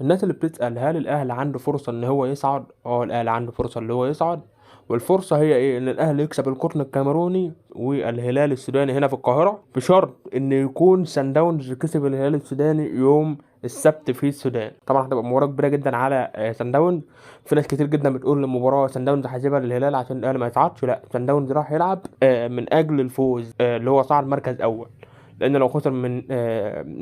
الناس اللي بتسأل هل الأهلي عنده فرصة إن هو يصعد؟ الأهلي عنده فرصة اللي هو يصعد، والفرصة هي إيه؟ إن الأهلي يكسب القطن الكاميروني والهلال السوداني هنا في القاهرة، بشرط إن يكون سان داونز كسب الهلال السوداني يوم السبت في السودان. طبعا هتبقى مباراة كبيرة جدا على سان داونز. في ناس كتير جدا بتقول المباراة سان داونز هيسيبها للهلال عشان الأهلي ما يصعدش. لا، سان داونز راح يلعب من أجل الفوز، اللي هو صعد مركز أول، لان لو خسر من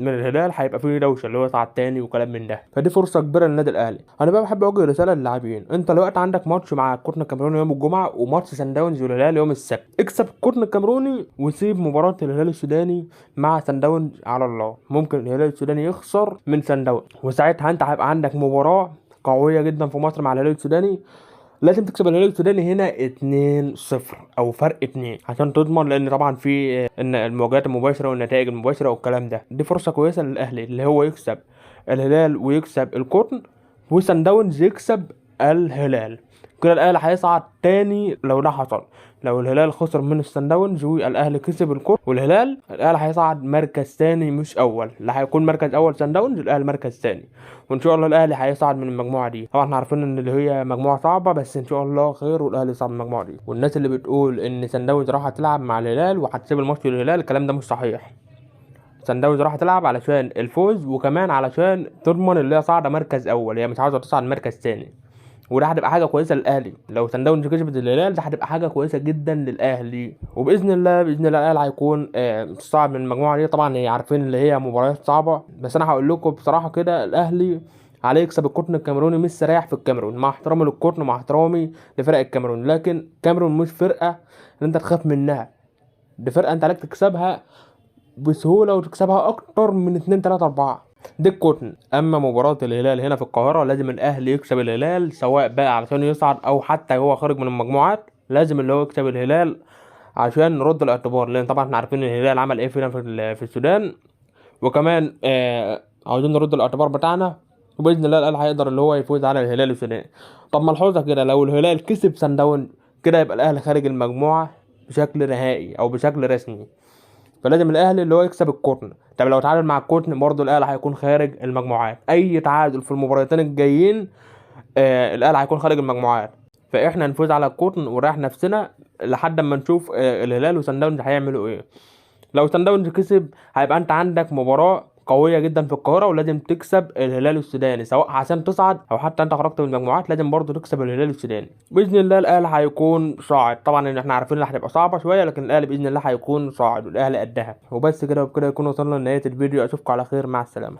الهلال هيبقى فيه دوشه اللي هو صعد تاني وكلام من ده. فدي فرصه كبيره للنادي الاهلي. انا بقى بحب اوجه رساله للاعبين: انت دلوقتي عندك ماتش مع القطن الكاميروني يوم الجمعه، وماتش سان داونز والهلال يوم السبت. اكسب القطن الكاميروني وسيب مباراه الهلال السوداني مع سان داونز على الله. ممكن الهلال السوداني يخسر من سان داونز، وساعتها انت هيبقى عندك مباراه قويه جدا في مصر مع الهلال السوداني. لازم تكسب الهلال السوداني هنا 2-0 او فرق 2 عشان تضمن، لان طبعا في ان المواجهات المباشره والنتائج المباشره والكلام ده. دي فرصه كويسه للاهلي اللي هو يكسب الهلال ويكسب القطن، وسان داونز يكسب الهلال. كده الاهلي هيصعد تاني لو ده حصل. لو الهلال خسر من السان داونز والاهلي كسب القطن والهلال، الاهلي هيصعد مركز تاني مش اول. لا، هيكون مركز اول سان داونز، الاهلي مركز تاني. وان شاء الله الاهلي هيصعد من المجموعه دي. طبعا احنا عارفين ان اللي هي مجموعه صعبه، بس ان شاء الله خير والاهلي يصعد من المجموعه دي. والناس اللي بتقول ان سان داونز راح تلعب مع الهلال وهتسيب الماتش للهلال، الكلام ده مش صحيح. سان داونز راح تلعب علشان الفوز، وكمان علشان تضمن اللي هي صاعده مركز اول، هي مش عاوزه تصعد مركز تاني. وده هتبقى حاجه كويسه للاهلي. لو سان داونز كسبت الهلال ده هتبقى حاجه كويسه جدا للاهلي. وباذن الله الاهلي هيكون صعب من المجموعه دي. طبعا هي عارفين اللي هي مباريات صعبه، بس انا هقول لكم بصراحه كده: الاهلي عليه يكسب القطن الكاميروني. مش سريع في الكاميرون، مع احترامي للقطن ومع احترامي لفرق الكاميرون، لكن الكاميرون مش فرقه ان انت تخاف منها. دي فرقه انت عليك تكسبها بسهوله، وتكسبها اكتر من 2 3 4. دي القطن. اما مباراه الهلال هنا في القاهره، لازم الاهلي يكسب الهلال، سواء بقى علشان يصعد او حتى هو خارج من المجموعات. لازم اللي هو يكسب الهلال عشان نرد الاعتبار، لان طبعا احنا عارفين الهلال عمل ايه فينا في السودان. وكمان عاوزين نرد الاعتبار بتاعنا، وباذن الله الاهلي هيقدر اللي هو يفوز على الهلال السوداني. طب ملحوظه كده: لو الهلال كسب سان داون، كده يبقى الاهلي خارج المجموعه بشكل نهائي او بشكل رسمي. فلازم الاهلي اللي هو يكسب القطن. طب لو تعادل مع القطن برضه، الاهلي هيكون خارج المجموعات. اي تعادل في المباراتين الجايين الاهلي هيكون خارج المجموعات. فاحنا نفوز على القطن ونريح نفسنا لحد ما نشوف الهلال وسان داونز هيعملوا ايه. لو سان داونز كسب، هيبقى انت عندك مباراه قويه جدا في القاهره، ولازم تكسب الهلال السوداني سواء عشان تصعد او حتى انت خرجت من المجموعات. لازم برضه تكسب الهلال السوداني. باذن الله الاهلي هيكون صاعد. طبعا ان احنا عارفين ان هتبقى صعبه شويه، لكن الاهلي باذن الله هيكون صاعد والاهلي قدها. وبس كده، وبكده يكون وصلنا لنهايه الفيديو. اشوفكم على خير، مع السلامه.